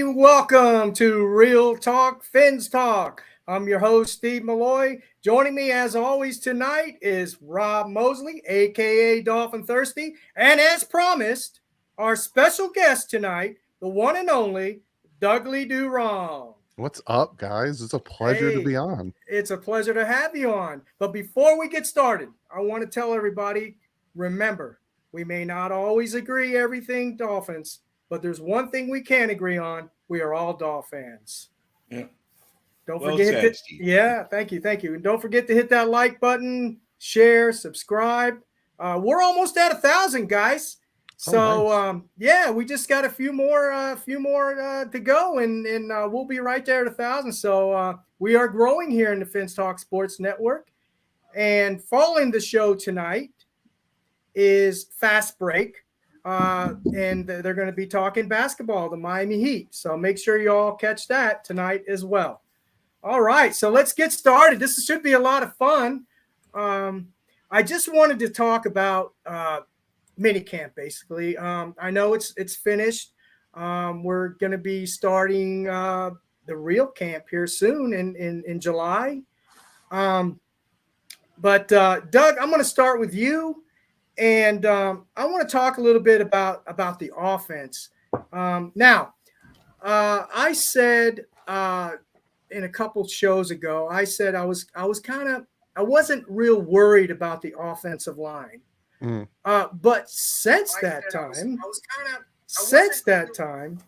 everybody. Welcome to Real Talk Fins Talk. I'm your host, Steve Malloy. Joining me, as always, tonight is Rob Mosley, a.k.a. Dolphin Thirsty. And as promised, our special guest tonight, the one and only Douglie Durong. What's up, guys? It's a pleasure to Hey, be on. it's a pleasure to have you on. But before we get started, I want to tell everybody, remember, we may not always agree everything Dolphins, but there's one thing we can agree on. We are all Dolphins. Yeah. Don't Well forget said, that. Steve. Yeah, thank you. And don't forget to hit that like button, share, subscribe. We're almost at 1,000, guys. So nice. yeah, we just got a few more to go, and we'll be right there at 1,000. So we are growing here in the Fins Talk Sports Network, and following the show tonight is Fast Break. And they're going to be talking basketball, the Miami Heat. So make sure you all catch that tonight as well. All right, so let's get started. This should be a lot of fun. I just wanted to talk about minicamp, basically. I know it's finished. We're going to be starting the real camp here soon in July. But Doug, I'm going to start with you. And I want to talk a little bit about the offense. Now, I said in a couple shows ago, I said I wasn't real worried about the offensive line. But since that time,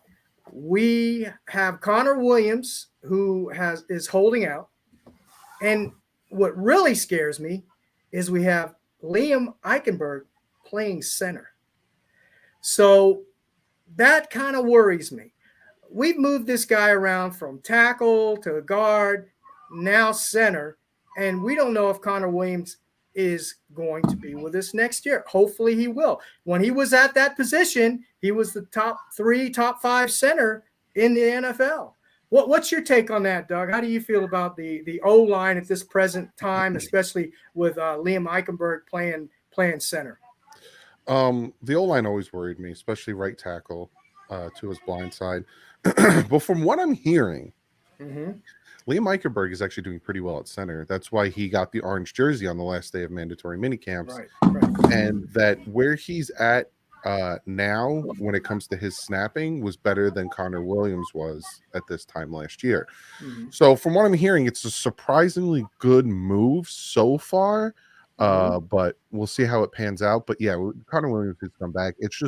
we have Connor Williams who is holding out, and what really scares me is we have Liam Eichenberg playing center. So that kind of worries me. We've moved this guy around from tackle to guard, now center, and we don't know if Connor Williams is going to be with us next year. Hopefully he will. When he was at that position, he was the top 5 center in the NFL. What's your take on that, Doug? How do you feel about the O-line at this present time, especially with Liam Eichenberg playing center? The O-line always worried me, especially right tackle to his blind side. But from what I'm hearing, Liam Eichenberg is actually doing pretty well at center. That's why he got the orange jersey on the last day of mandatory minicamps. Right. And that where he's at now when it comes to his snapping was better than Connor Williams was at this time last year. So from what I'm hearing, it's a surprisingly good move so far, but we'll see how it pans out. But yeah, Connor Williams has come back. It's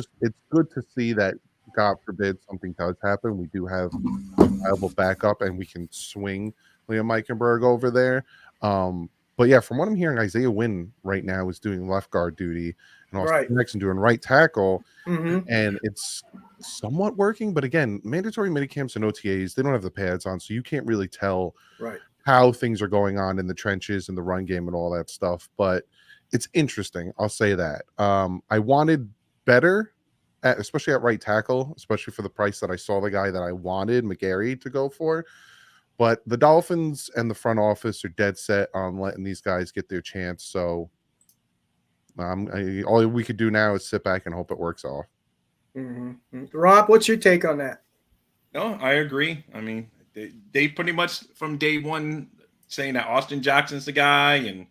good to see that, God forbid something does happen, we do have a viable backup and we can swing Liam Eichenberg over there. But yeah, from what I'm hearing, Isaiah Wynn right now is doing left guard duty, and Austin Nixon doing right tackle, and it's somewhat working. But again, mandatory minicamps and OTAs, they don't have the pads on, so you can't really tell how things are going on in the trenches and the run game and all that stuff. But it's interesting, I'll say that. I wanted better, especially at right tackle, especially for the price that I saw the guy that I wanted, McGarry, to go for. But the Dolphins and the front office are dead set on letting these guys get their chance. So all we could do now is sit back and hope it works off. Rob, what's your take on that? No, I agree. I mean, they pretty much from day one saying that Austin Jackson's the guy, and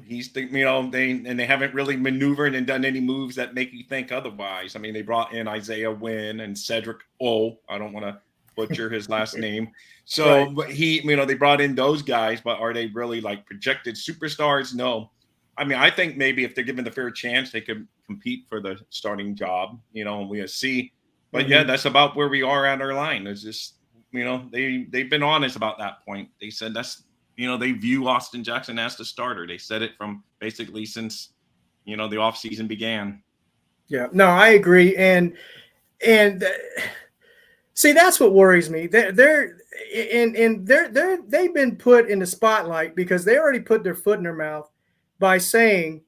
he's the, they haven't really maneuvered and done any moves that make you think otherwise. I mean, they brought in Isaiah Wynn and Cedric O. I don't want to butcher his last name. So they brought in those guys, but are they really like projected superstars? No. I mean, I think maybe if they're given the fair chance, they could compete for the starting job, and we'll see. But yeah, that's about where we are at our line. It's just, they've been honest about that point. They said that's, they view Austin Jackson as the starter. They said it from basically since, the offseason began. Yeah, no, I agree. And see, that's what worries me. They've been put in the spotlight because they already put their foot in their mouth by saying,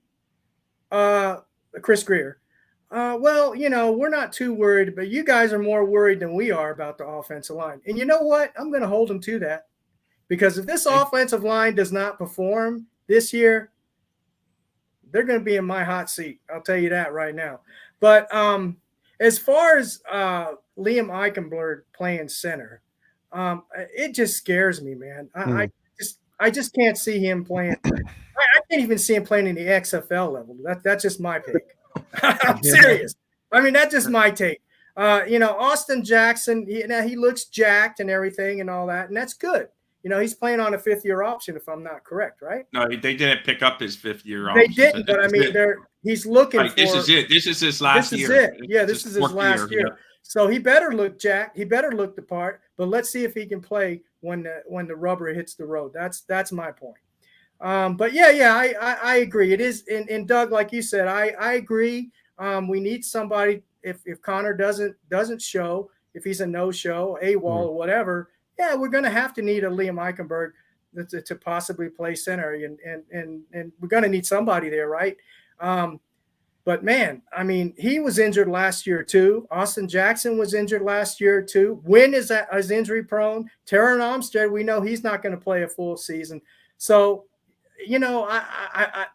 Chris Greer, well, we're not too worried, but you guys are more worried than we are about the offensive line. And you know what? I'm going to hold them to that, because if this offensive line does not perform this year, they're going to be in my hot seat. I'll tell you that right now. But as far as Liam Eichenberg playing center, it just scares me, man. I just can't see him playing. I can't even see him playing in the XFL level. That's just my take. I'm serious. I mean, that's just my take. Austin Jackson, he looks jacked and everything and all that, and that's good. He's playing on a 5th-year option, if I'm not correct, right? No, they didn't pick up his 5th-year option. They didn't, but I mean, he's looking for. This is it. This is his last year. This is it. Yeah, this is his last year. Yeah. So he better look jacked. He better look the part. But let's see if he can play when the rubber hits the road. That's my point. But I agree. It is, and Doug, like you said, I agree. We need somebody. If Connor doesn't show, if he's a no-show, AWOL or whatever, yeah, we're going to have to need a Liam Eichenberg to possibly play center, and we're going to need somebody there, right? But man, I mean, he was injured last year too. Austin Jackson was injured last year too. Wynn is injury prone. Terran Armstead, we know he's not going to play a full season. So, I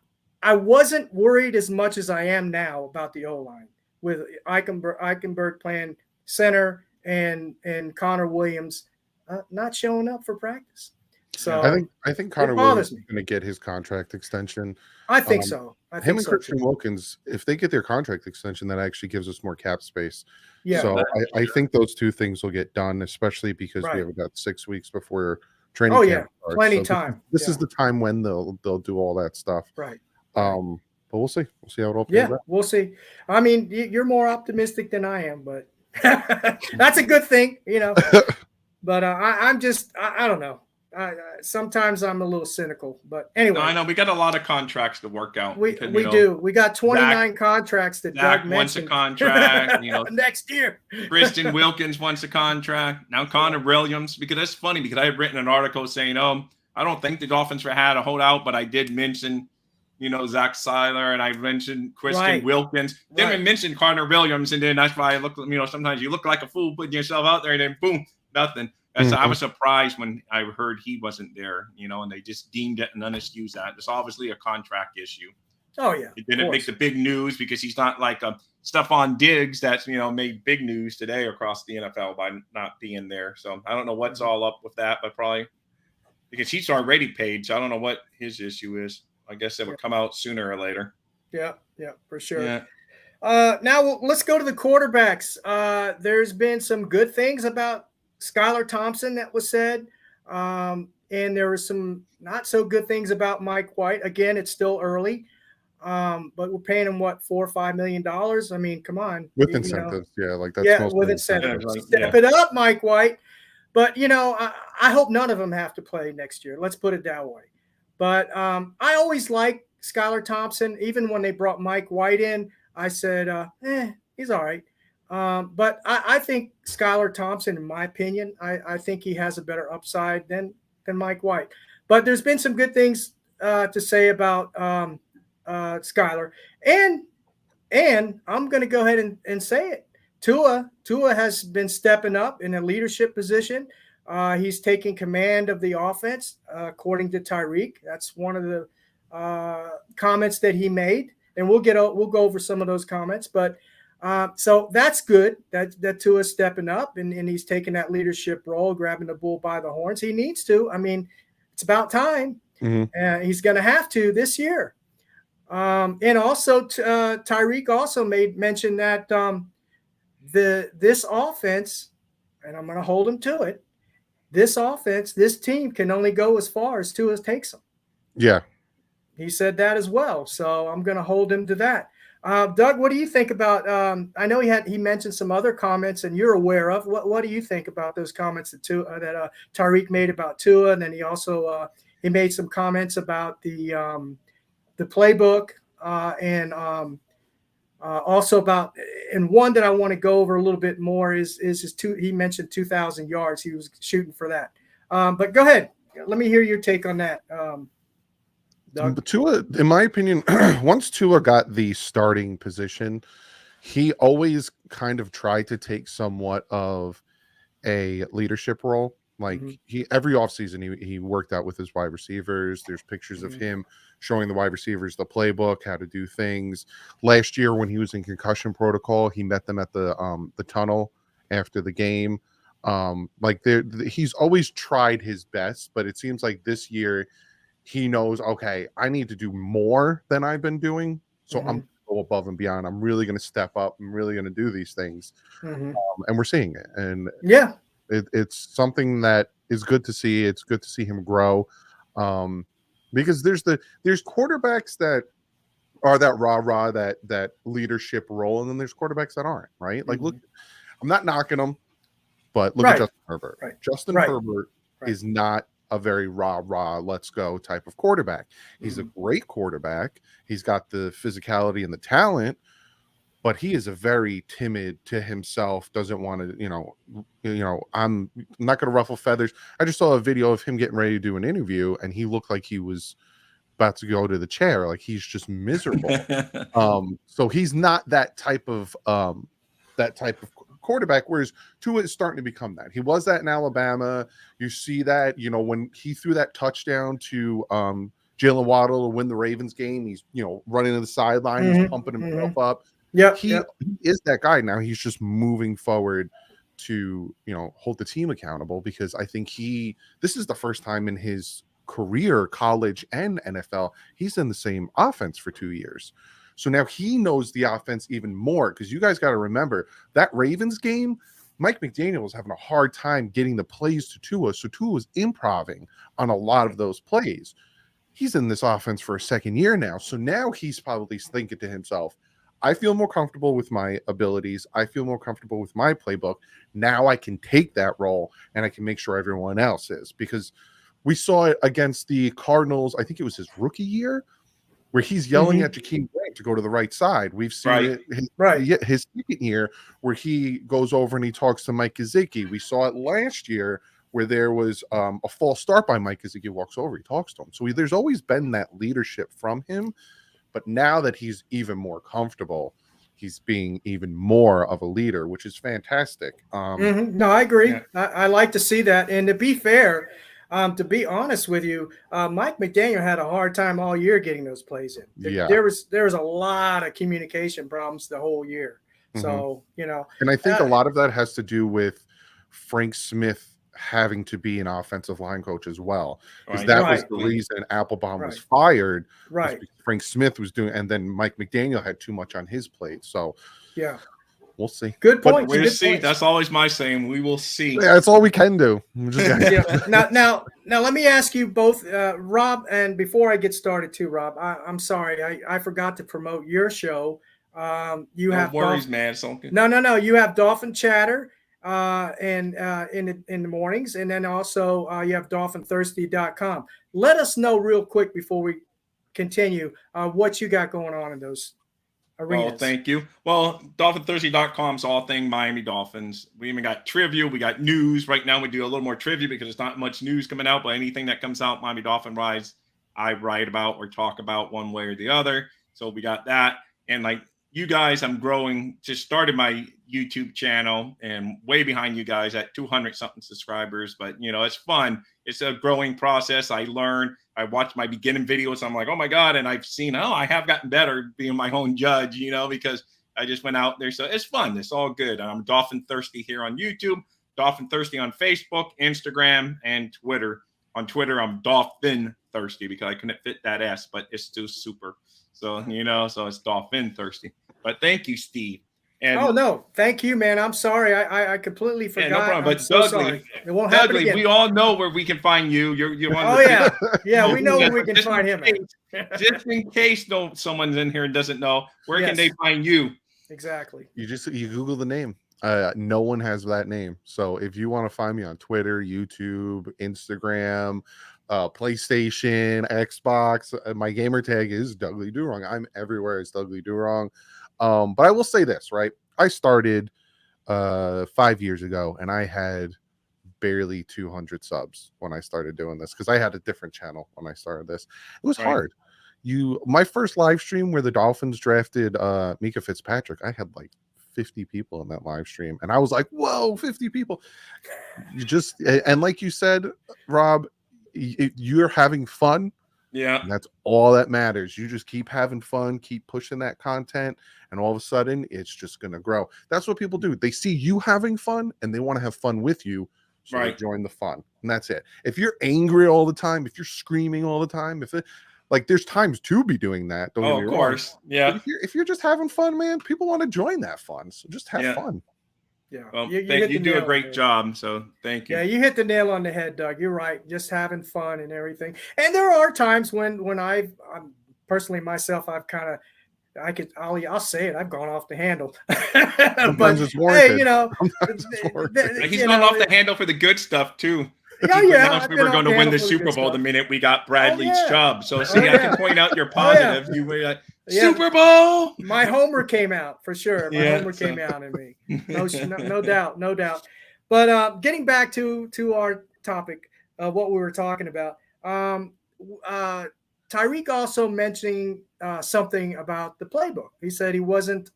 wasn't worried as much as I am now about the O-line with Eichenberg playing center and Connor Williams not showing up for practice. So I think Connor Williams is going to get his contract extension. I think so. Him and Christian Wilkins, if they get their contract extension, that actually gives us more cap space. Yeah. So I think those two things will get done, especially because we have about 6 weeks before training. Camp starts. Plenty time. This is the time when they'll do all that stuff. Right. But we'll see. We'll see how it all plays out. We'll see. I mean, you're more optimistic than I am, but that's a good thing, But I'm just I don't know. Sometimes I'm a little cynical, but anyway. No, I know we got a lot of contracts to work out. We do. We got 29 contracts that Zach Doug wants a mentioned. contract. Next year. Christian Wilkins wants a contract. Now Connor Williams, because that's funny because I had written an article saying, I don't think the Dolphins had a holdout, but I did mention, Zach Seiler, and I mentioned Christian Wilkins. Then I mentioned Connor Williams, and then that's why I look. Sometimes you look like a fool putting yourself out there, and then boom, nothing. I was surprised when I heard he wasn't there, and they just deemed it an unexcused that. It's obviously a contract issue. Oh, yeah. It didn't make the big news because he's not like Stephon Diggs that's, made big news today across the NFL by not being there. So I don't know what's all up with that, but probably because he's already paid. So I don't know what his issue is. I guess it would come out sooner or later. Yeah, for sure. Yeah. Now let's go to the quarterbacks. There's been some good things about Skylar Thompson that was said. And there were some not so good things about Mike White. Again, it's still early. But we're paying him $4 or $5 million. I mean, come on. With incentives. That's with incentives. Step it up, Mike White. But I hope none of them have to play next year. Let's put it that way. But I always liked Skylar Thompson. Even when they brought Mike White in, I said, he's all right. But I think Skylar Thompson, in my opinion, I think he has a better upside than Mike White. But there's been some good things to say about Skylar. And I'm going to go ahead and say it. Tua has been stepping up in a leadership position. He's taking command of the offense, according to Tyreek. That's one of the comments that he made. And we'll go over some of those comments. But so that's good that Tua's stepping up and he's taking that leadership role, grabbing the bull by the horns. He needs to. I mean, it's about time. And he's going to have to this year. And also Tyreek also made mention that this offense, and I'm going to hold him to it, this offense, this team can only go as far as Tua takes them. Yeah. He said that as well. So I'm going to hold him to that. Doug, what do you think about I know he mentioned some other comments and you're aware of. What do you think about those comments that Tyreek made about Tua? And then he also he made some comments about the playbook and also about, and one that I want to go over a little bit more is he mentioned 2,000 yards. He was shooting for that. But go ahead. Let me hear your take on that. Doug? Tua, in my opinion, once Tua got the starting position, he always kind of tried to take somewhat of a leadership role. Like Mhm. every offseason he worked out with his wide receivers. There's pictures of Mhm. him showing the wide receivers the playbook, how to do things. Last year when he was in concussion protocol, he met them at the tunnel after the game. Like he's always tried his best, but it seems like this year he knows, okay, I need to do more than I've been doing. So I'm Mhm. gonna go above and beyond. I'm really going to step up. I'm really going to do these things. Mhm. And we're seeing it. And Yeah. it's something that is good to see. It's good to see him grow, because there's quarterbacks that are that rah that leadership role, and then there's quarterbacks that aren't, right. Like, look, Mhm. I'm not knocking them, but look at Right. Justin Herbert. Right. Justin Right. Herbert Right. is not a very rah let's go type of quarterback. He's a Mhm. great quarterback. He's got the physicality and the talent, but he is a very timid to himself, doesn't want to, I'm not going to ruffle feathers. I just saw a video of him getting ready to do an interview, and he looked like he was about to go to the chair. Like, he's just miserable. So he's not that type of quarterback, whereas Tua is starting to become that. He was that in Alabama. You see that, when he threw that touchdown to Jalen Waddle to win the Ravens game, he's, running to the sideline, he's Mhm. pumping himself Mhm. up. Yep. He Yep. is that guy now. He's just moving forward to, hold the team accountable, because I think this is the first time in his career, college and NFL, he's in the same offense for 2 years. So now he knows the offense even more, because you guys got to remember that Ravens game, Mike McDaniel was having a hard time getting the plays to Tua. So Tua was improvising on a lot of those plays. He's in this offense for a second year now. So now he's probably thinking to himself, I feel more comfortable with my abilities. I feel more comfortable with my playbook. Now I can take that role, and I can make sure everyone else is, because we saw it against the Cardinals. I think it was his rookie year, where he's yelling at Mhm. Jakeem Grant to go to the right side. We've seen Right. it Right. his second year, where he goes over and he talks to Mike Gesicki. We saw it last year, where there was a false start by Mike Gesicki, walks over, he talks to him. So there's always been that leadership from him. But now that he's even more comfortable, he's being even more of a leader, which is fantastic. Mhm. No, I Yeah. agree. I like to see that. And to be fair, to be honest with you, Mike McDaniel had a hard time all year getting those plays in. Yeah. There was a lot of communication problems the whole year. Mhm. So And I think a uh, lot of that has to do with Frank Smith having to be an offensive line coach as well, because Right. that was right, the reason Applebaum was right, fired, was right. because Frank Smith was doing, and then Mike McDaniel had too much on his plate. So Yeah. we'll see. Good But points. We'll Good see. points. That's always my saying. We will see. yeah, that's all we can do. We just Yeah. got Now, let me ask you both, Rob, and before I get started too, Rob, I'm sorry, I forgot to promote your show. You No have worries, man. It's okay. No. You have Dolphin Chatter, and in the mornings, and then also you have DolphinThirsty.com. Let us know real quick before we continue what you got going on in those Well, arenas. thank you. Well, DolphinThursday.com is all thing Miami Dolphins. We even got trivia. We got news. Right now, we do a little more trivia because there's not much news coming out, but anything that comes out, Miami Dolphin Rise, I write about or talk about one way or the other. So we got that. And like you guys, I'm growing, just started my YouTube channel and way behind you guys at 200 something subscribers. But, it's fun. It's a growing process. I learn. I watch my beginning videos. I'm like, oh my God. And I've seen, I have gotten better being my own judge, because I just went out there. So it's fun. It's all good. I'm Dolphin Thirsty here on YouTube, Dolphin Thirsty on Facebook, Instagram, and Twitter. On Twitter, I'm Dolphin Thirsty because I couldn't fit that S, but it's too super. So, so it's Dolphin Thirsty. But thank you, Steve. Oh And no, thank you, man. I'm sorry. I completely yeah, no forgot. problem. I'm But so sorry. It won't happen Douglie, again. we all know where we can find you. You're one of Oh the big. yeah, we know where we But can just find in him case, at. just in case someone's in here and doesn't know, where can they Yes, find you? exactly. you Google the name. No one has that name. So if you want to find me on Twitter, YouTube, Instagram, PlayStation, Xbox, my gamer tag is Douglie Durong. I'm everywhere as Douglie Durong. But I will say this, right? I started 5 years ago, and I had barely 200 subs when I started doing this, because I had a different channel when I started this. It was Right. hard. My first live stream where the Dolphins drafted Mika Fitzpatrick, I had like 50 people in that live stream. And I was like, whoa, 50 people. And like you said, Rob, you're having fun. Yeah. And that's all that matters. You just keep having fun, keep pushing that content, and all of a sudden it's just going to grow. That's what people do. They see you having fun and they want to have fun with you. So they join the fun. And that's it. If you're angry all the time, if you're screaming all the time, there's times to be doing that. Don't get me of wrong. Course. Yeah. But if you're just having fun, man, people want to join that fun. So just have fun. Yeah. Well, you do a great job. So thank you. Yeah, you hit the nail on the head, Doug. You're right. Just having fun and everything. And there are times when I'm personally myself, I've kind of, I'll say it. I've gone off the handle. But it's warranted. Hey, he's gone off the handle for the good stuff too. Yeah. We were going to win the Super Bowl the minute we got Bradley's job. So see, I can point out your positives. You were like, Super Bowl. My homer came out for sure. My homer came out in me. No doubt. But getting back to our topic of what we were talking about, Tyreek also mentioning something about the playbook. He said he wasn't.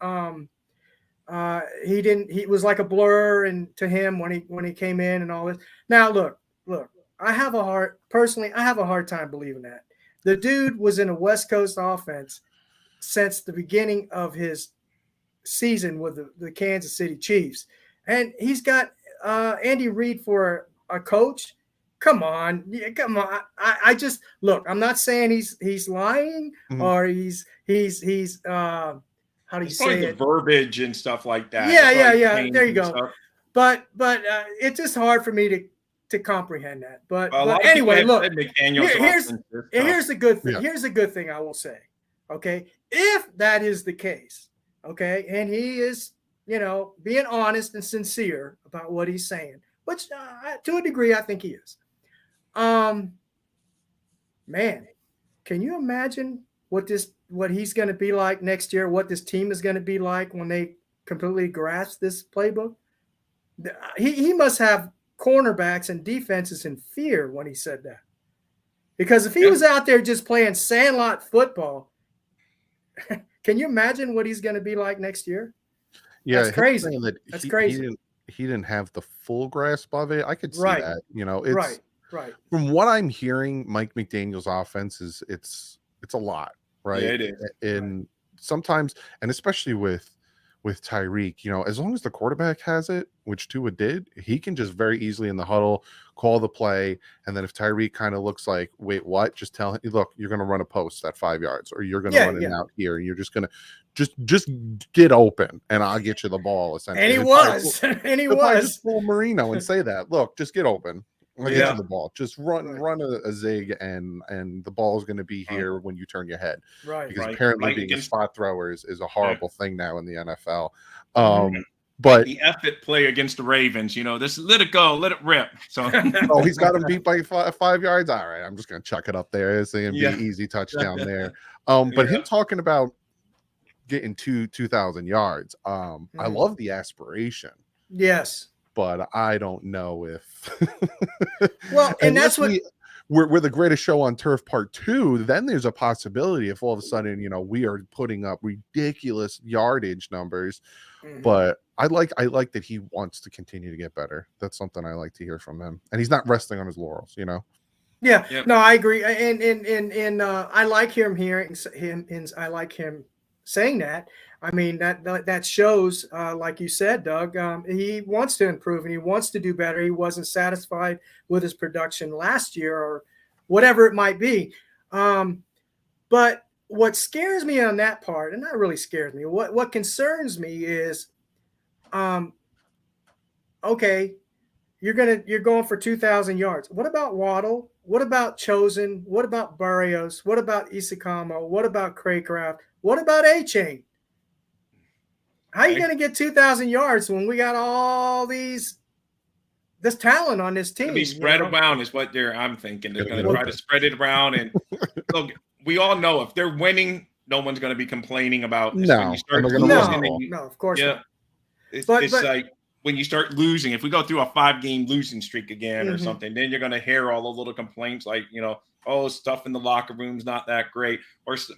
He was like a blur and to him when he came in and all this. Now look. I have a hard time believing that. The dude was in a West Coast offense since the beginning of his season with the Kansas City Chiefs, and he's got Andy Reid for a coach. Come on. I just look. I'm not saying he's lying or he's how do you say it? The verbiage and stuff like that. Yeah. There you go. Stuff. But it's just hard for me to comprehend that. But anyway, look. Here's the good thing. Yeah. Here's the good thing I will say. Okay, if that is the case, okay, and he is, being honest and sincere about what he's saying, which to a degree I think he is. Man, can you imagine what he's going to be like next year? What this team is going to be like when they completely grasp this playbook? He must have cornerbacks and defenses in fear when he said that, because if he was out there just playing sandlot football, can you imagine what he's going to be like next year? Yeah, that's crazy. That's crazy. He didn't have the full grasp of it. I could see that. It's right. From what I'm hearing, Mike McDaniel's offense it's a lot, right? Yeah, it is. And sometimes, and especially with Tyreek, as long as the quarterback has it, which Tua did, he can just very easily in the huddle call the play. And then if Tyreek kind of looks like, wait, what? Just tell him, look, you're going to run a post at 5 yards, or you're going to run it out here, and you're just going to just get open, and I'll get you the ball. Essentially, and he was. Just pull Marino and say that. Look, just get open. I'll get you the ball. Just run a zig, and the ball is going to be here when you turn your head. Right. Because apparently being a spot thrower is a horrible thing now in the NFL. But the effort play against the Ravens, this let it go, let it rip. So he's got him beat by 5 yards. All right, I'm just going to chuck it up there. It's going to be an easy touchdown there. But him talking about getting 2,000 yards, I love the aspiration. Yes. But I don't know if and that's what we're the greatest show on turf part 2. Then there's a possibility if all of a sudden we are putting up ridiculous yardage numbers. But I like that he wants to continue to get better. That's something I like to hear from him, and he's not resting on his laurels. Yeah. Yep. No, I agree, and I like him hearing him. I like him saying that. I mean, that shows, like you said, Doug, he wants to improve and he wants to do better. He wasn't satisfied with his production last year or whatever it might be. But what scares me on that part, and not really scares me, what concerns me is, okay, you're going for 2,000 yards. What about Waddle? What about Chosen? What about Barrios? What about Isakamo? What about Craycraft? What about A-Chain? How are you going to get 2,000 yards when we got all this talent on this team? To be spread around is what I'm thinking. They're going to try to spread it around. And look, we all know if they're winning, no one's going to be complaining about this. No, of course not. It's like when you start losing, if we go through a 5-game losing streak again or something, then you're going to hear all the little complaints like, stuff in the locker room's not that great.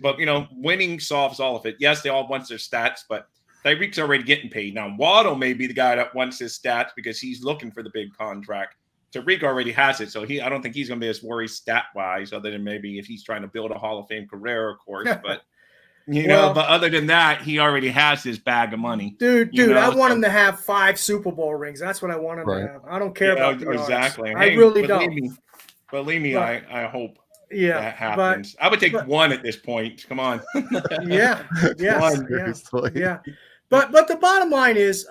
But winning solves all of it. Yes, they all want their stats, but Tyreek's already getting paid. Now, Waddle may be the guy that wants his stats because he's looking for the big contract. Tyreek already has it, so I don't think he's going to be as worried stat-wise, other than maybe if he's trying to build a Hall of Fame career, of course. But but other than that, he already has his bag of money. Dude, I want him to have 5 Super Bowl rings. That's what I want him to have. I don't care about the exactly. Yards. I really don't. Believe me, I hope that happens. But, I would take 1 at this point. Come on. Yeah. 1. But the bottom line is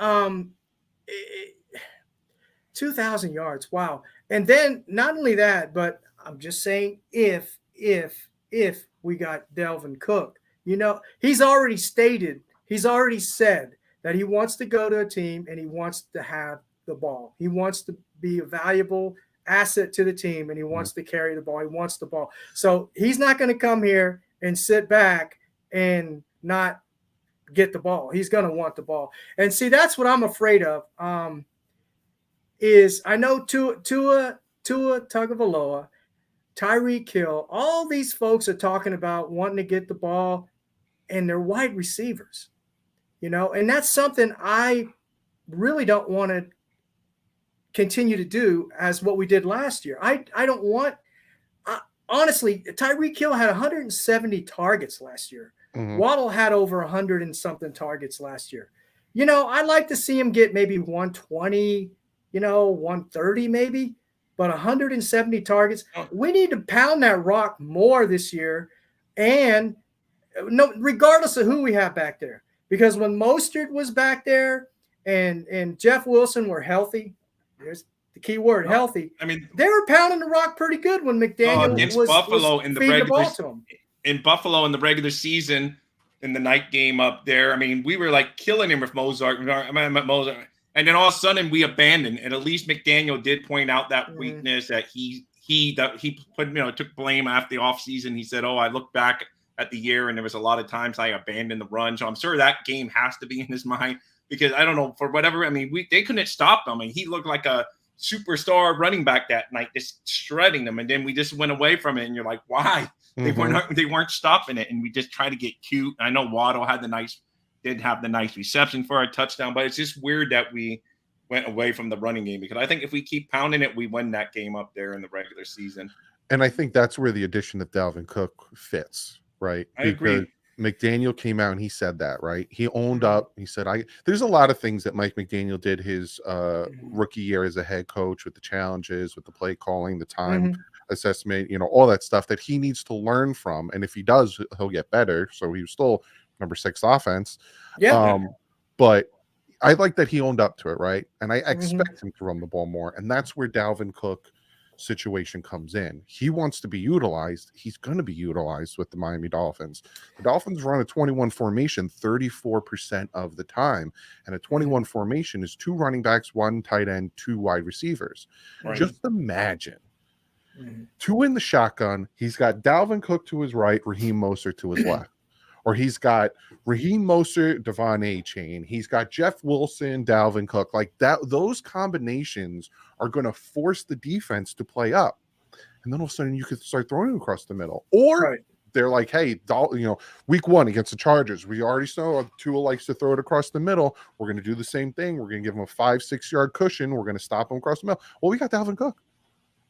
2,000 yards. Wow. And then not only that, but I'm just saying if we got Dalvin Cook, he's already said that he wants to go to a team and he wants to have the ball. He wants to be a valuable asset to the team and he wants to carry the ball. He wants the ball. So he's not going to come here and sit back and not get the ball. He's going to want the ball. And see, that's what I'm afraid of. Is I know Tua Tagovailoa, Tyreek Hill, all these folks are talking about wanting to get the ball and they're wide receivers, and that's something I really don't want to continue to do as what we did last year. I don't want, honestly, Tyreek Hill had 170 targets last year. Waddle had over 100 and something targets last year. I'd like to see him get maybe 120, 130 maybe, but 170 targets. We need to pound that rock more this year, and regardless of who we have back there. Because when Mostert was back there and Jeff Wilson were healthy, there's the key word, healthy. I mean, they were pounding the rock pretty good when McDaniel was Buffalo in the feeding the ball to them. In Buffalo in the regular season, in the night game up there, I mean, we were like killing him with Mozart. And then all of a sudden we abandoned. And at least McDaniel did point out that weakness that he put, took blame after the offseason. He said, I look back at the year and there was a lot of times I abandoned the run. So I'm sure that game has to be in his mind because I don't know, for whatever, I mean, they couldn't stop him. I mean, he looked like a superstar running back that night, just shredding them. And then we just went away from it. And you're like, why? They weren't stopping it. And we just tried to get cute. I know Waddle did have the nice reception for a touchdown, but it's just weird that we went away from the running game because I think if we keep pounding it, we win that game up there in the regular season. And I think that's where the addition of Dalvin Cook fits, right? I agree. McDaniel came out and he said that, right? He owned up. He said, there's a lot of things that Mike McDaniel did his rookie year as a head coach with the challenges, with the play calling, the time assessment, all that stuff that he needs to learn from. And if he does, he'll get better. So he was still number 6 offense. Yeah. But I like that he owned up to it, right? And I expect him to run the ball more. And that's where Dalvin Cook situation comes in. He wants to be utilized. He's going to be utilized with the Miami Dolphins. The Dolphins run a 21 formation 34% of the time. And a 21 formation is 2 running backs, 1 tight end, 2 wide receivers. Right. Just imagine. 2 in the shotgun. He's got Dalvin Cook to his right, Raheem Mostert to his left. Or he's got Raheem Mostert, Devon A-Chain. He's got Jeff Wilson, Dalvin Cook. Like that, those combinations are going to force the defense to play up. And then all of a sudden you could start throwing across the middle. Or they're like, hey, week 1 against the Chargers, we already saw Tua likes to throw it across the middle. We're going to do the same thing. We're going to give him a 5-6 yard cushion. We're going to stop him across the middle. Well, we got Dalvin Cook.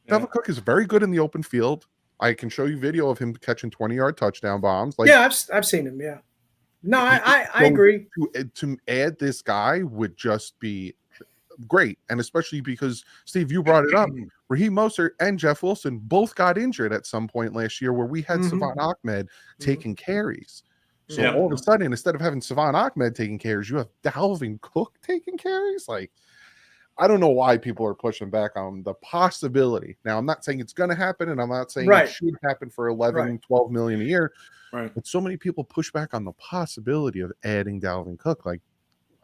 Yeah. Dalvin Cook is very good in the open field. I can show you video of him catching 20-yard touchdown bombs. I've seen him. Yeah, no, I agree. To add this guy would just be great, and especially because Steve, you brought it up. Raheem Mostert and Jeff Wilson both got injured at some point last year, where we had Savon Ahmed taking carries. So all of a sudden, instead of having Savon Ahmed taking carries, you have Dalvin Cook taking carries. Like, I don't know why people are pushing back on the possibility. Now, I'm not saying it's going to happen, and I'm not saying it should happen for 11, 12 million a year. Right. But so many people push back on the possibility of adding Dalvin Cook. Like,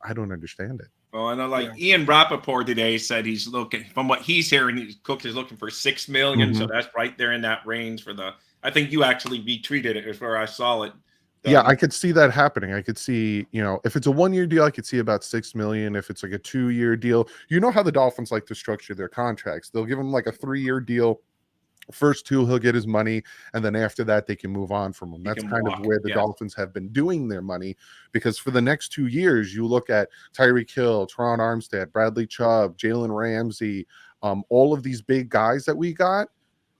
I don't understand it. Well, I know, Ian Rappaport today said he's looking, from what he's hearing, Cook is looking for $6 million. So that's right there in that range for I think you actually retweeted it is where I saw it. Yeah, I could see that happening. I could see, if it's a 1-year deal, I could see about $6 million. If it's like a 2-year deal, how the Dolphins like to structure their contracts. They'll give them like a 3-year deal First two, he'll get his money, and then after that, they can move on from him. That's kind of where the Dolphins have been doing their money, because for the next 2 years, you look at Tyreek Hill, Teron Armstead, Bradley Chubb, Jalen Ramsey, all of these big guys that we got,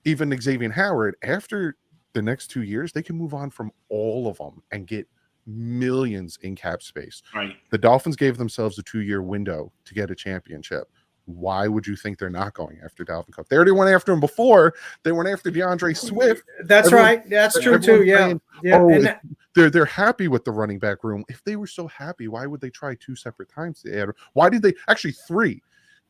even Xavier Howard. After the next 2 years, they can move on from all of them and get millions in cap space. Right. The Dolphins gave themselves a 2-year window to get a championship. Why would you think they're not going after Dalvin Cook? They already went after him before. They went after DeAndre Swift. That's right. That's true too. Yeah. Saying, they're happy with the running back room. If they were so happy, why would they try 2 separate times to add? Why did they actually 3?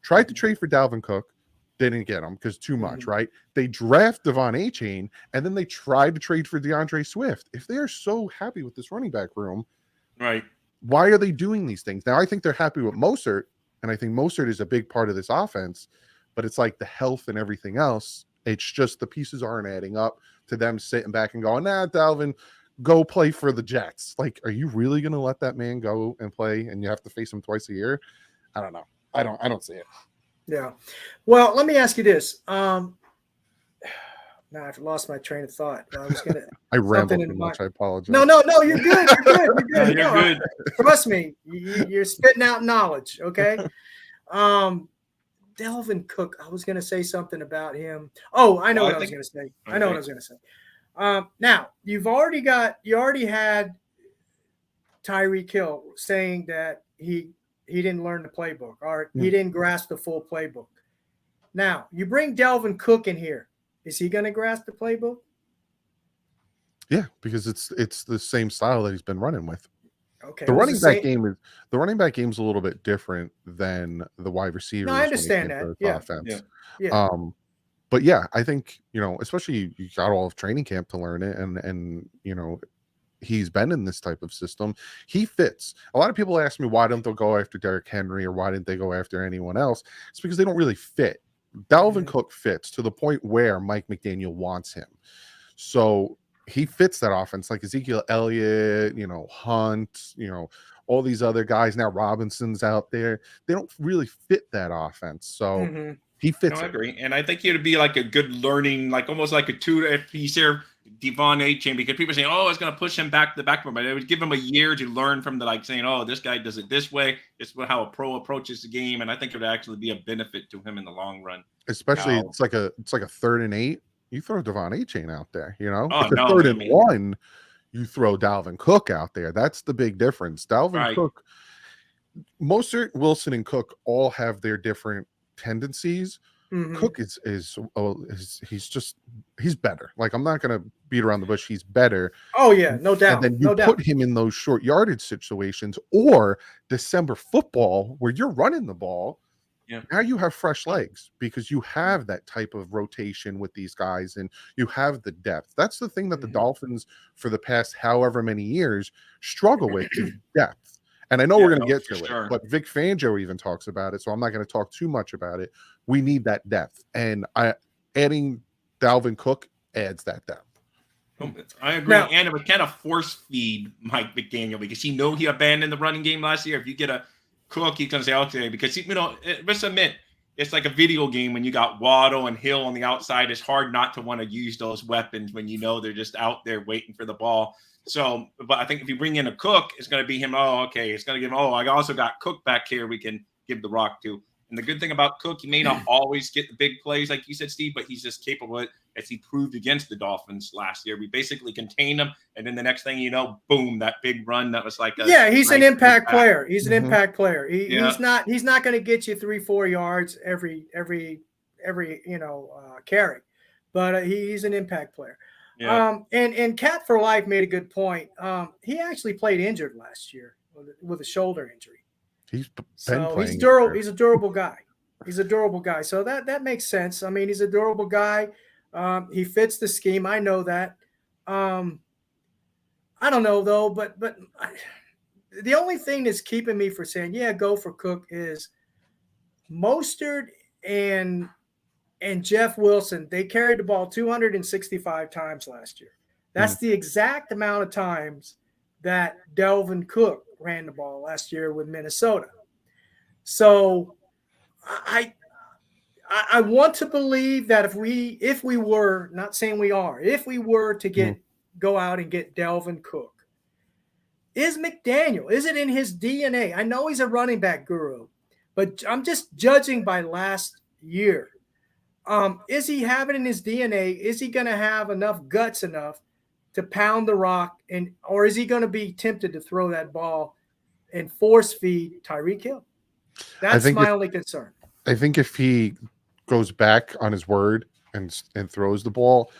Tried to trade for Dalvin Cook. They didn't get him because too much, right? They draft Devon Achane, and then they tried to trade for DeAndre Swift. If they are so happy with this running back room, right, why are they doing these things? Now, I think they're happy with Mostert, and I think Mostert is a big part of this offense, but it's like the health and everything else. It's just the pieces aren't adding up to them sitting back and going, nah, Dalvin, go play for the Jets. Like, are you really going to let that man go and play, and you have to face him twice a year? I don't know. I don't see it. Yeah. Well, let me ask you this. Now I've lost my train of thought. I was gonna. I rambled too much. I apologize. No, you're good. You're good. You're good. You're good. Trust me, you're spitting out knowledge. Okay. Dalvin Cook. I was gonna say something about him. Oh, I know what I was gonna say. Okay. I know what I was gonna say. Now you already had Tyreek Hill saying that he didn't learn the playbook, or he didn't grasp the full playbook. Now, you bring Dalvin Cook in here. Is he going to grasp the playbook? Yeah, because it's the same style that he's been running with. Okay. The running back game is a little bit different than the wide receiver. No, I understand that. Yeah. Offense. Yeah. But yeah, I think, especially you got all of training camp to learn it, and he's been in this type of system. He fits. A lot of people ask me, why don't they go after Derrick Henry, or why didn't they go after anyone else? It's because they don't really fit. Dalvin Cook fits to the point where Mike McDaniel wants him. So he fits that offense, like Ezekiel Elliott, Hunt, all these other guys. Now Robinson's out there. They don't really fit that offense. So he fits. I agree. And I think it'd be like a good learning, like almost like a tutor if he's there, Devon Achane, because people say, oh, it's going to push him back to the back, but it would give him a year to learn from saying, oh, this guy does it this way. It's how a pro approaches the game, and I think it would actually be a benefit to him in the long run. Especially, it's like a 3rd and 8. You throw Devon Achane out there, Oh, it's a 3rd and 1. You throw Dalvin Cook out there. That's the big difference. Dalvin Cook, Mostert, Wilson, and Cook all have their different tendencies. Cook is he's better. Like, I'm not gonna beat around the bush. He's better. Oh yeah, no doubt. And then you put him in those short yardage situations or December football where you're running the ball. Yeah. Now you have fresh legs because you have that type of rotation with these guys, and you have the depth. That's the thing that the Dolphins for the past however many years struggle with is depth. And I know we're going to get to it, but Vic Fangio even talks about it, so I'm not going to talk too much about it. We need that depth, and adding Dalvin Cook adds that depth. I agree, and it would kind of force feed Mike McDaniel because he abandoned the running game last year. If you get a Cook, he's going to say, okay, because let's admit, it's like a video game when you got Waddle and Hill on the outside. It's hard not to want to use those weapons when they're just out there waiting for the ball. So, but I think if you bring in a Cook, it's going to be him. Oh, okay. It's going to give him, I also got Cook back here we can give the rock to. And the good thing about Cook, he may not always get the big plays like you said, Steve, but he's just capable, as he proved against the Dolphins last year. We basically contained him, and then the next thing you know, boom, that big run that was like he's an impact player. He's an impact player. He's not going to get you 3-4 yards every carry, but he's an impact player. Yeah. And Cat for Life made a good point. He actually played injured last year with a shoulder injury. He's durable. He's a durable guy. So that makes sense. I mean, he's a durable guy. He fits the scheme. I know that. I don't know though, but the only thing that's keeping me for saying go for Cook is Mostert and Jeff Wilson. They carried the ball 265 times last year. That's the exact amount of times that Dalvin Cook ran the ball last year with Minnesota. So I I want to believe that if we were, not saying we are, if we were to go out and get Dalvin Cook, is it in his DNA? I know he's a running back guru, but I'm just judging by last year. Is he having in his DNA? Is he going to have enough guts enough to pound the rock, or is he going to be tempted to throw that ball and force feed Tyreek Hill? That's my only concern. I think if he goes back on his word and throws the ball,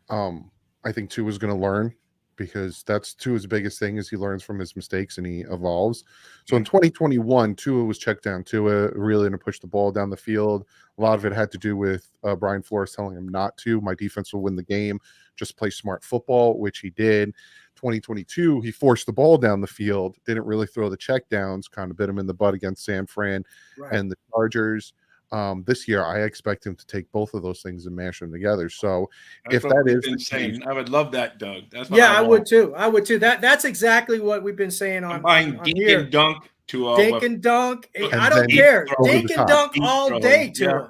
I think Tua is going to learn, because that's Tua's biggest thing, is he learns from his mistakes and he evolves. So in 2021, Tua was checked down. Tua really didn't push the ball down the field. A lot of it had to do with Brian Flores telling him not to. My defense will win the game. Just play smart football, which he did. 2022, he forced the ball down the field, didn't really throw the check downs, kind of bit him in the butt against San Fran and the Chargers. This year, I expect him to take both of those things and mash them together. So that's if that is insane, I would love that, Doug. That's what I would too. I would too. That's exactly what we've been saying on dink here. And dunk to dink and dunk. I don't care. Dink and dunk all day to him.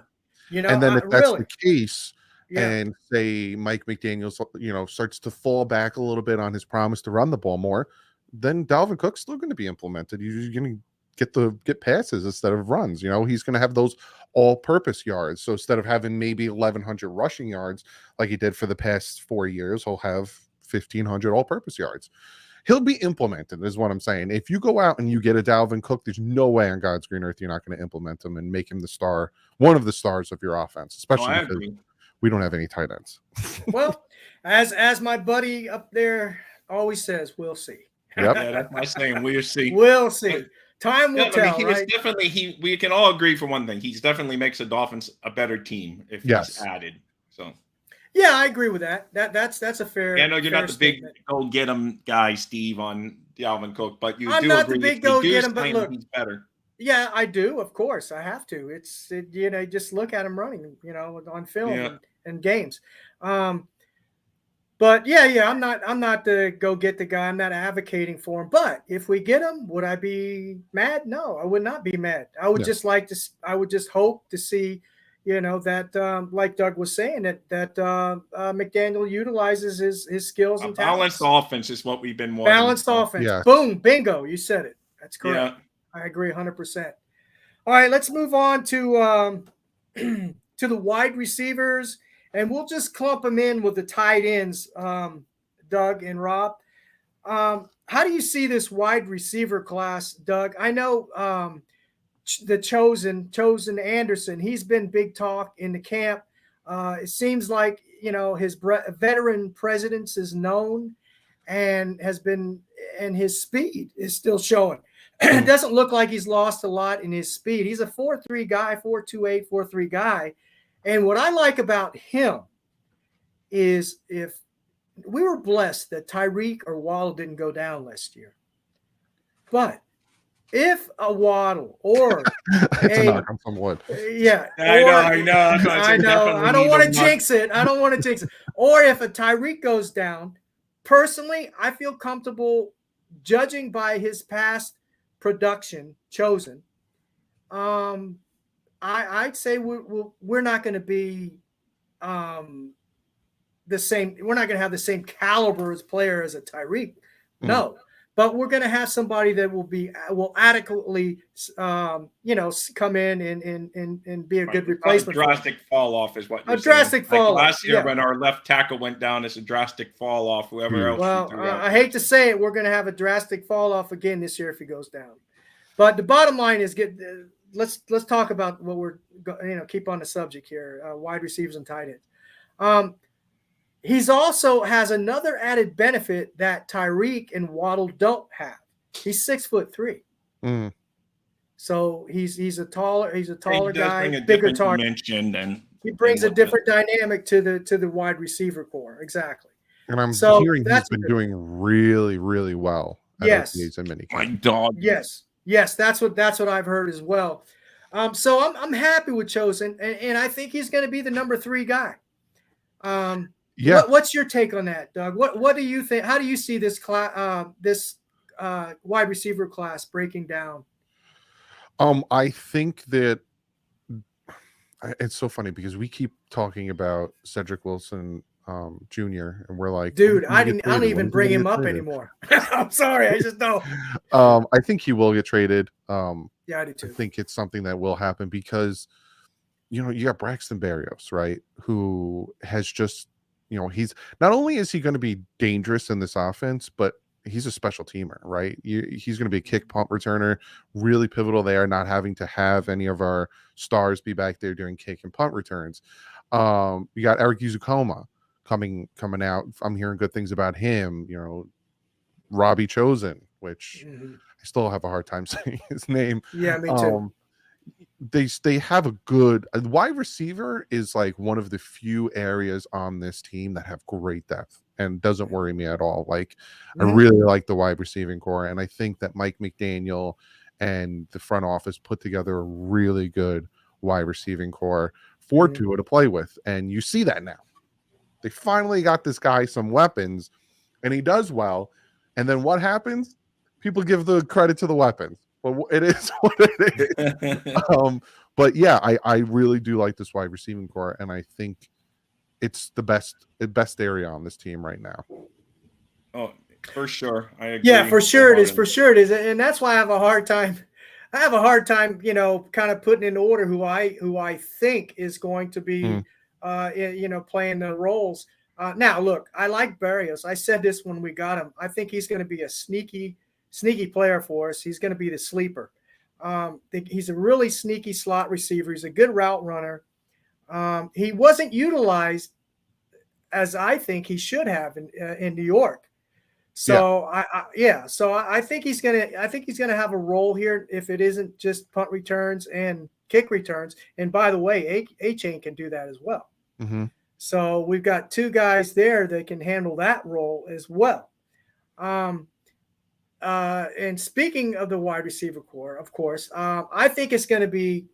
You know, and then if that's the case, and say Mike McDaniels, starts to fall back a little bit on his promise to run the ball more, then Dalvin Cook's still going to be implemented. You're going to get passes instead of runs. He's going to have those all-purpose yards. So instead of having maybe 1,100 rushing yards like he did for the past 4 years, he'll have 1,500 all-purpose yards. He'll be implemented, is what I'm saying. If you go out and you get a Dalvin Cook, there's no way on God's green earth you're not going to implement him and make him the star, one of the stars of your offense, especially because we don't have any tight ends. Well, as my buddy up there always says, we'll see. Yep. Yeah, that's my saying. We'll see. We'll see. Time will tell. He was definitely we can all agree for one thing. He definitely makes the Dolphins a better team if he's added. So yeah, I agree with that. That's a fair. Yeah, no, you're not the big go get him guy, Steve, on Dalvin Cook, but you I'm do not agree the big go get him, but look, he's better. Yeah, I do. Of course, I have to. Just look at him running, on film and games. But yeah, I'm not the go get the guy. I'm not advocating for him. But if we get him, would I be mad? No, I would not be mad. I would just like to. I would just hope to see, that like Doug was saying, that McDaniel utilizes his skills and talents. Balanced offense is what we've been wanting. Balanced offense. Yeah. Boom, bingo. You said it. That's correct. Yeah. I agree 100%. All right, let's move on to to the wide receivers. And we'll just clump them in with the tight ends, Doug and Rob. How do you see this wide receiver class, Doug? I know the chosen Anderson. He's been big talk in the camp. It seems like his veteran presence is known, and his speed is still showing. It doesn't look like he's lost a lot in his speed. He's a 4.3 guy, 4.28, 4.3 guy. And what I like about him is, if we were blessed that Tyreek or Waddle didn't go down last year, but if a Waddle or it's a knock on some wood. Yeah. I know. I don't want to jinx it. Or if a Tyreek goes down, personally, I feel comfortable judging by his past production chosen. I'd say we're not going to be the same. We're not going to have the same caliber as player as a Tyreek. No, but we're going to have somebody that will adequately, come in and be a good replacement. A drastic fall off is what you're saying. Drastic fall off. Last year when our left tackle went down, it's a drastic fall off. Whoever else. Well, I hate to say it, we're going to have a drastic fall off again this year if he goes down. But the bottom line is let's talk about what we're keep on the subject here, wide receivers and tight ends. He's also has another added benefit that Tyreek and Waddle don't have. He's 6'3". So he's a taller guy, bigger target. He brings a different dynamic to the wide receiver core. Exactly. And I'm hearing he's been doing really, really well. Yes. My dog. Yes, that's what I've heard as well. So I'm happy with Chosen, and I think he's going to be the number 3 guy. What's your take on that, Doug? What do you think? How do you see this wide receiver class breaking down? I think it's so funny because we keep talking about Cedric Wilson Jr. and we're like, Dude, "When's he I get don't traded? even When's he bring gonna him get up traded?" anymore. I'm sorry, I just don't. I think he will get traded. Yeah, I do I too. think it's something that will happen because you got Braxton Berrios, right? Who has just, he's not only is he going to be dangerous in this offense, but he's a special teamer, right? He's going to be a kick punt returner, really pivotal there, not having to have any of our stars be back there doing kick and punt returns. You got Eric Uzukoma coming out. I'm hearing good things about him. Robbie Chosen, which I still have a hard time saying his name. Yeah, me too. They have a good wide receiver is like one of the few areas on this team that have great depth and doesn't worry me at all. Like I really like the wide receiving core, and I think that Mike McDaniel and the front office put together a really good wide receiving core for Tua to play with, and you see that now. They finally got this guy some weapons, and he does well. And then what happens? People give the credit to the weapons. But it is what it is. But yeah, I really do like this wide receiving core, and I think it's the best area on this team right now. Oh, for sure. I agree. Yeah, for sure it is. For sure it is. And that's why I have a hard time, kind of putting in order who I think is going to be playing the roles. Now look, I like Berrios. I said this when we got him. I think he's going to be a sneaky player for us. He's going to be the sleeper. He's a really sneaky slot receiver. He's a good route runner. He wasn't utilized as I think he should have in New York. So so I think he's gonna have a role here if it isn't just punt returns and kick returns. And by the way, A-Chain can do that as well. So we've got two guys there that can handle that role as well. And speaking of the wide receiver core, of course, I think it's going to be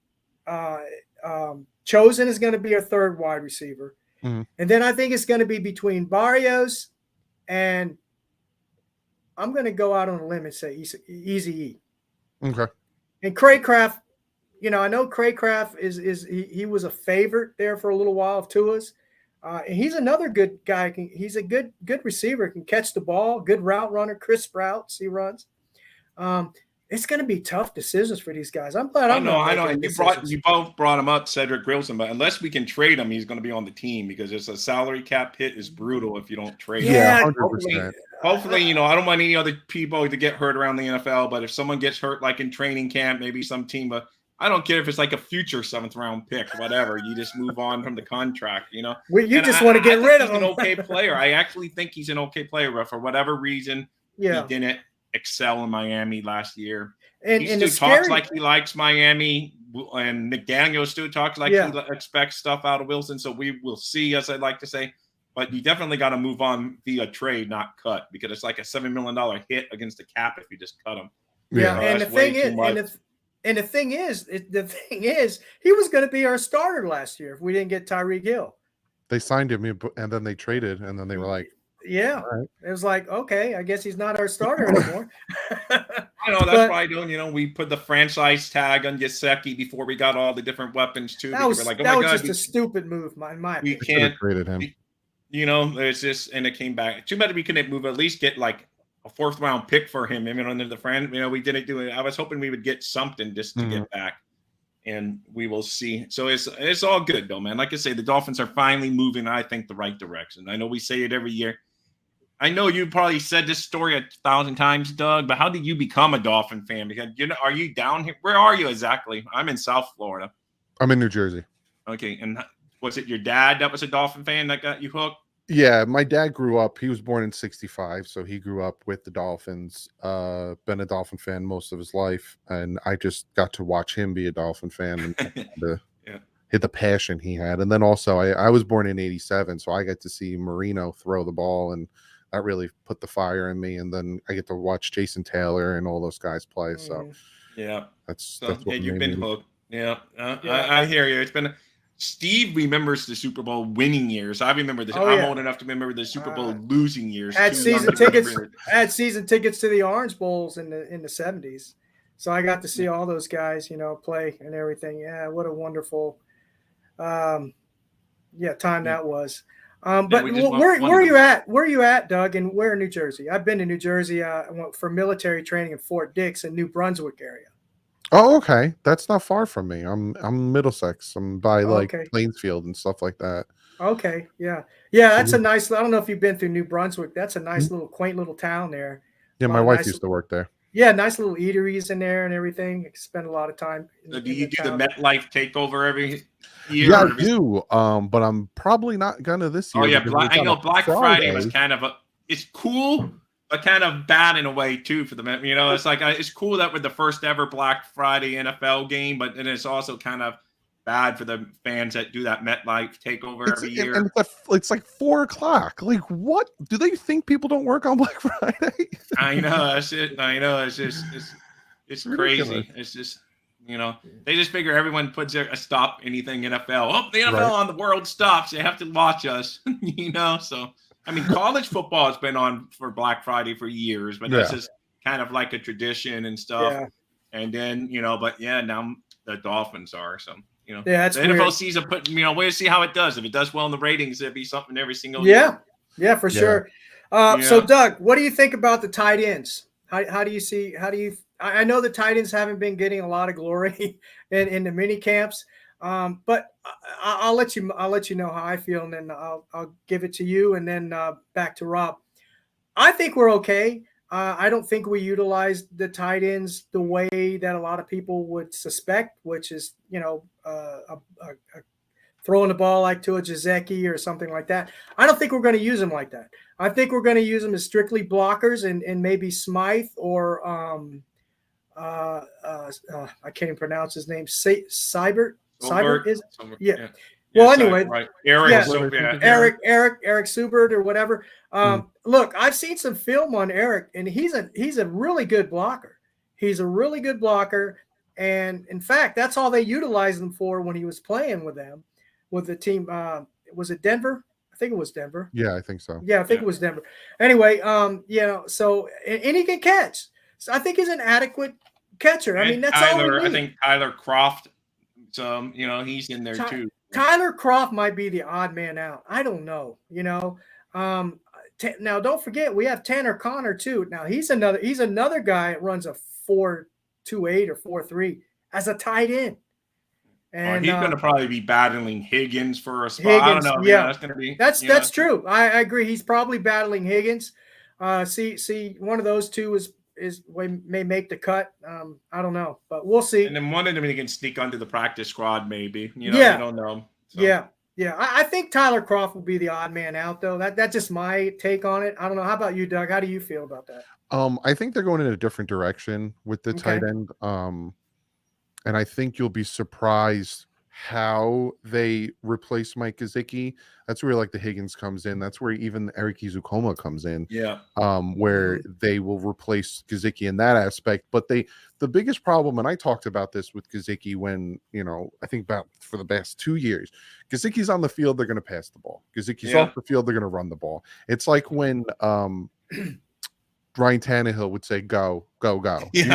Chosen is going to be our third wide receiver. And then I think it's going to be between Barrios and I'm going to go out on a limb and say Easy E. Okay. And Craycraft, I know Craycraft he was a favorite there for a little while of Tua's. And he's another good guy. He's a good receiver. Can catch the ball. Good route runner. Crisp routes he runs. It's going to be tough decisions for these guys. I'm glad I know. And you both brought him up, Cedric Wilson. But unless we can trade him, he's going to be on the team because it's a salary cap hit is brutal if you don't trade him. Yeah, 100%. Hopefully, I don't want any other people to get hurt around the NFL. But if someone gets hurt, like in training camp, maybe some team. But I don't care if it's like a future 7th round pick, whatever. You just move on from the contract, Well, you just want to get rid of him. He's an okay player. I actually think he's an okay player, but for whatever reason, he didn't excel in Miami last year. He still talks like he likes Miami, and McDaniel still talks like he expects stuff out of Wilson. So we will see, as I'd like to say. But you definitely got to move on via trade, not cut, because it's like a $7 million hit against the cap if you just cut him. Yeah, and the thing is, he was going to be our starter last year if we didn't get Tyreek Hill. They signed him, and then they traded, and then they were like, "Yeah." Right. It was like, okay, I guess he's not our starter anymore. I know that's why we put the franchise tag on Gesicki before we got all the different weapons too. That was just a stupid move, in my opinion. We can't traded him. It's just, and it came back. Too bad we couldn't move. At least get like a 4th round pick for him. Under the friend, we didn't do it. I was hoping we would get something just to get back, and we will see. So it's all good though, man. Like I say, the Dolphins are finally moving, I think, the right direction. I know we say it every year. I know you probably said this story 1,000 times, Doug, but how did you become a Dolphin fan? Because are you down here? Where are you exactly? I'm in South Florida. I'm in New Jersey. Okay, and was it your dad that was a Dolphin fan that got you hooked? Yeah, my dad grew up. He was born in '65, so he grew up with the Dolphins. Been a Dolphin fan most of his life, and I just got to watch him be a Dolphin fan and hit the passion he had. And then also, I was born in '87, so I got to see Marino throw the ball, and that really put the fire in me. And then I get to watch Jason Taylor and all those guys play. So that's what you've been hooked. Yeah, I hear you. It's been. Steve remembers the Super Bowl winning years. I remember this. I'm old enough to remember the Super Bowl losing years. I had season tickets to the Orange Bowls in the 70s. So I got to see all those guys, play and everything. Yeah, what a wonderful time that was. Yeah, But we just where won are them. you at? Where are you at, Doug? And where in New Jersey? I've been to New Jersey. I went for military training in Fort Dix in New Brunswick area. Oh, okay. That's not far from me. I'm Middlesex. I'm by like Okay. Plainsfield and stuff like that. Okay. Yeah. Yeah. So That's a nice. I don't know if you've been through New Brunswick. That's a nice little quaint little town there. yeah, A my lot of wife nice. used to work there. Yeah, nice little eateries in there and everything. You can spend a lot of time. So do you do the MetLife takeover every year? Yeah, or I every- do. But I'm probably not gonna this year. Oh yeah, because it's I on know a Black Friday was kind of it's cool, but kind of bad in a way too for the Met. You know, it's like it's cool that we're the first ever Black Friday NFL game, but then it's also kind of bad for the fans that do that MetLife takeover every year. And it's like 4:00. Like, what do they think people don't work on Black Friday? I know that's it. I know it's just it's Ridiculous. crazy. It's just they just figure everyone puts a stop anything NFL. Oh, the NFL Right. on the world stops. They have to watch us. So I mean, college football has been on for Black Friday for years, but that's just kind of like a tradition and stuff. Yeah. And then but yeah, now the Dolphins are so. Yeah, that's the NFL weird. season put we'll see how it does. If it does well in the ratings, there'll be something every single Yeah. year. Yeah, for sure. So Doug, what do you think about the tight ends? How do you see? I know the tight ends haven't been getting a lot of glory in the mini camps, but I'll let you know how I feel, and then I'll give it to you, and then back to Rob. I think we're okay. I don't think we utilize the tight ends the way that a lot of people would suspect, which is throwing the ball like to a Jazeki or something like that. I don't think we're going to use them like that. I think we're going to use them as strictly blockers and maybe Smythe or I can't even pronounce his name. Seibert. Seibert is yeah. Well, anyway, right. Eric Subert or whatever. Look, I've seen some film on Eric, and he's a really good blocker. He's a really good blocker, and in fact, that's all they utilized him for when he was playing with them, with the team. Was it Denver? I think it was Denver. Yeah, I think so. Yeah, I think it was Denver. Anyway, so and he can catch. So I think he's an adequate catcher. And I mean, that's all we need. I think Tyler Croft. So he's in there too. Tyler Croft might be the odd man out. I don't know. Now don't forget we have Tanner Connor too. Now he's another guy that runs a 4.28 or 4.3 as a tight end. And he's going to probably be battling Higgins for a spot. Higgins, I don't know. Yeah, that's going to be. That's true. I agree. He's probably battling Higgins. See, one of those two may make the cut. I don't know, but we'll see. And then one of them can sneak onto the practice squad, maybe. You don't know. So. Yeah. I think Tyler Croft will be the odd man out, though. That's just my take on it. I don't know. How about you, Doug? How do you feel about that? I think they're going in a different direction with the tight end. And I think you'll be surprised how they replace Mike Gesicki. That's where like the Higgins comes in. That's where even Eric Izukoma comes in. Yeah. Where they will replace Gesicki in that aspect. But the biggest problem, and I talked about this with Gesicki when, I think about for the past 2 years, Gesicki's on the field, they're going to pass the ball. Gesicki's off the field, they're going to run the ball. It's like when Ryan Tannehill would say, go, go, go. Yeah,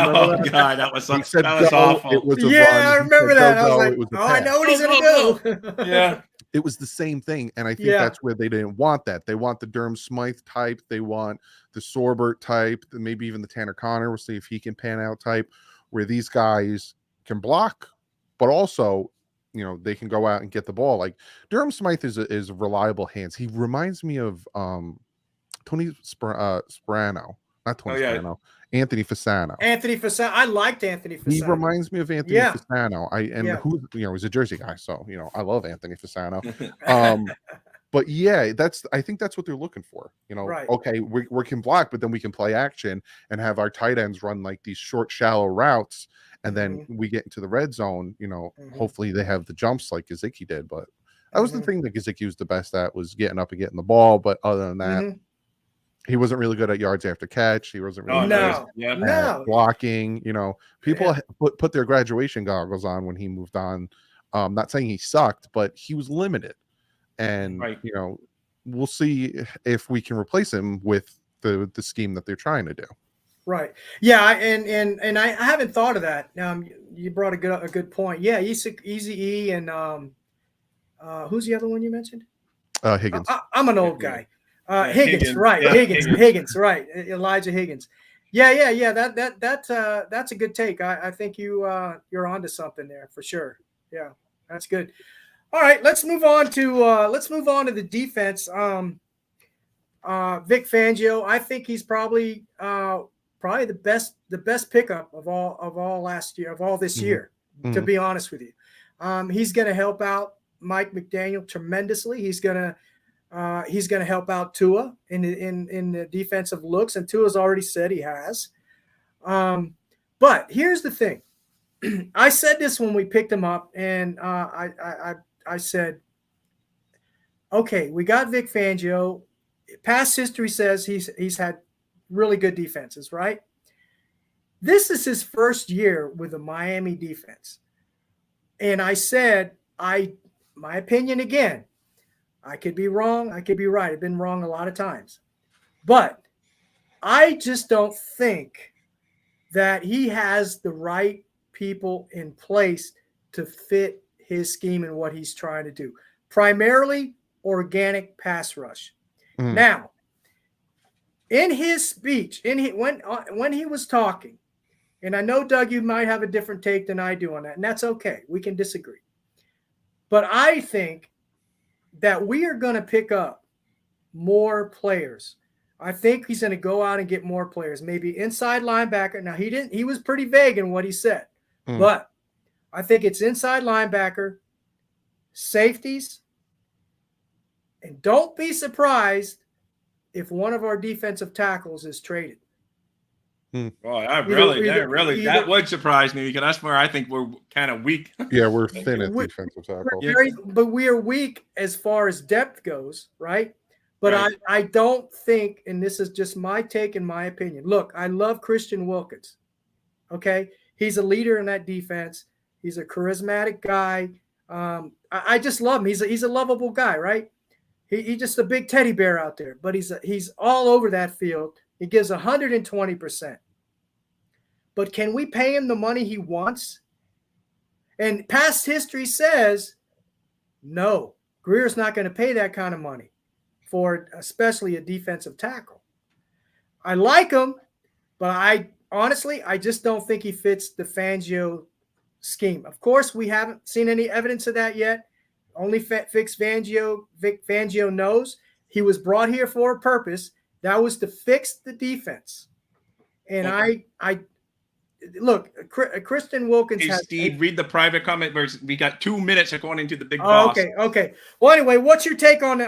God, that was awful. It was a run. I remember that. Go, I was like, I know what he's going to do. Yeah. It was the same thing. And I think that's where they didn't want that. They want the Durham Smythe type. They want the Sorbert type, maybe even the Tanner Connor. We'll see if he can pan out type, where these guys can block, but also, they can go out and get the ball. Like Durham Smythe is reliable hands. He reminds me of Tony Sperano. Not Tony Sperano. Anthony Fasano. Anthony Fasano. I liked Anthony Fasano. He reminds me of Anthony Fasano. He's a Jersey guy, so I love Anthony Fasano. But I think that's what they're looking for. Right. Okay, we can block, but then we can play action and have our tight ends run like these short, shallow routes, and then we get into the red zone. Hopefully they have the jumps like Gesicki did. But that was the thing that Gesicki was the best at, was getting up and getting the ball. But other than that. He wasn't really good at yards after catch. He wasn't really good at blocking. People put their graduation goggles on when he moved on. Not saying he sucked, but he was limited. And, we'll see if we can replace him with the scheme that they're trying to do. Right. Yeah. And I haven't thought of that. You brought a good point. Yeah. Easy E and Who's the other one you mentioned? Higgins. I'm an old guy. Higgins, Higgins, right? yeah, Higgins, right? Elijah Higgins. Yeah. That's a good take. I think you're onto something there for sure. Yeah, that's good. All right, let's move on to the defense. Vic Fangio, I think he's probably the best pickup of all last year, of all this year. To be honest with you, he's going to help out Mike McDaniel tremendously. He's going to help out Tua in the defensive looks, and Tua's already said he has. But here's the thing. I said this when we picked him up, and I said, okay, we got Vic Fangio. Past history says he's had really good defenses, right? This is his first year with the Miami defense. And I said, my opinion again, I could be wrong, I could be right. I've been wrong a lot of times. But I just don't think that he has the right people in place to fit his scheme and what he's trying to do. Primarily organic pass rush. Now, in his speech, when he was talking, and I know, Doug, you might have a different take than I do on that, and that's okay. We can disagree. But I think that we are going to pick up more players. I think he's going to go out and get more players, maybe inside linebacker. Now, he was pretty vague in what he said, but I think it's inside linebacker, safeties, and don't be surprised if one of our defensive tackles is traded. Well, that would surprise me because that's where I think we're kind of weak. Yeah, we're thin at defensive tackle. But we are weak as far as depth goes, right? But right. I don't think, and this is just my take and my opinion. Look, I love Christian Wilkins. Okay? He's a leader in that defense. He's a charismatic guy. I just love him. He's a lovable guy, right? He's just a big teddy bear out there, but he's all over that field. He gives 120%. But can we pay him the money he wants? And past history says, no, Greer's not going to pay that kind of money for especially a defensive tackle. I like him, but I just don't think he fits the Fangio scheme. Of course, we haven't seen any evidence of that yet. Only Vic Fangio knows he was brought here for a purpose. That was to fix the defense. And okay. I look, Christian Wilkins. Hey, Steve, read the private comment. We got 2 minutes according to the big boss. Okay. Well, anyway, what's your take on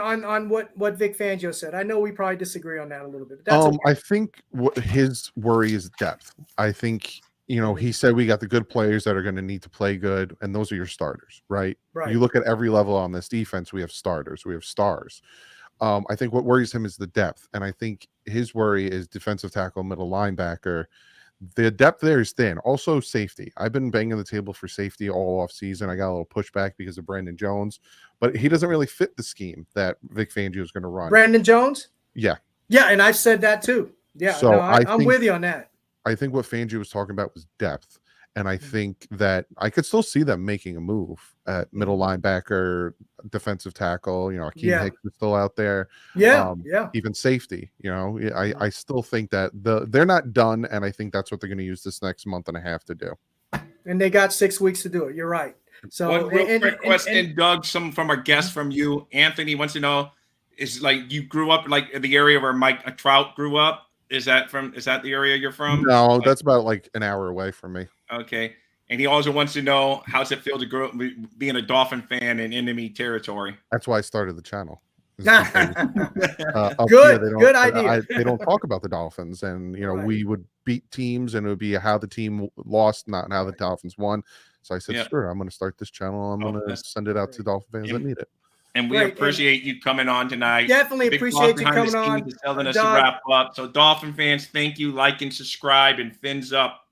what Vic Fangio said? I know we probably disagree on that a little bit. But that's okay. I think his worry is depth. I think, he said we got the good players that are going to need to play good, and those are your starters, right? Right. You look at every level on this defense, we have starters, we have stars. I think what worries him is the depth, and I think his worry is defensive tackle, middle linebacker. The depth there is thin. Also, safety. I've been banging the table for safety all off season. I got a little pushback because of Brandon Jones, but he doesn't really fit the scheme that Vic Fangio is going to run. Brandon Jones? Yeah, and I've said that too. Yeah, so no, I'm with you on that. I think what Fangio was talking about was depth. And I think that I could still see them making a move at middle linebacker, defensive tackle. Akeem Hicks is still out there. Yeah. Even safety. I still think that they're not done, and I think that's what they're going to use this next month and a half to do. And they got 6 weeks to do it. You're right. So one real quick question, Doug. Some from our guest from you, Anthony wants to know: is like you grew up like in the area where Mike Trout grew up? Is that the area you're from? No, that's about like an hour away from me. Okay. And he also wants to know, how's it feel to grow up being a Dolphin fan in enemy territory? That's why I started the channel. Good idea. They don't talk about the Dolphins, and right. We would beat teams, and it would be how the team lost, not how the Dolphins won. So I said, sure, I'm going to start this channel. I'm going to send it out to Dolphin fans that need it. And we appreciate you coming on tonight. Definitely appreciate you coming on. Telling us to wrap up. So Dolphin fans, thank you. Like and subscribe and fins up.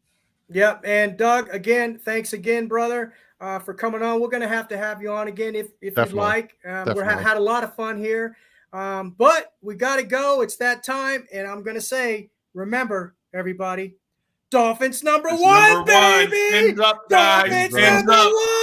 Yep. And Doug, again, thanks again, brother, for coming on. We're going to have you on again if you'd like. We had a lot of fun here. But we got to go. It's that time. And I'm going to say, remember, everybody, Dolphins number one, baby. Fins up, guys. Dolphins number one.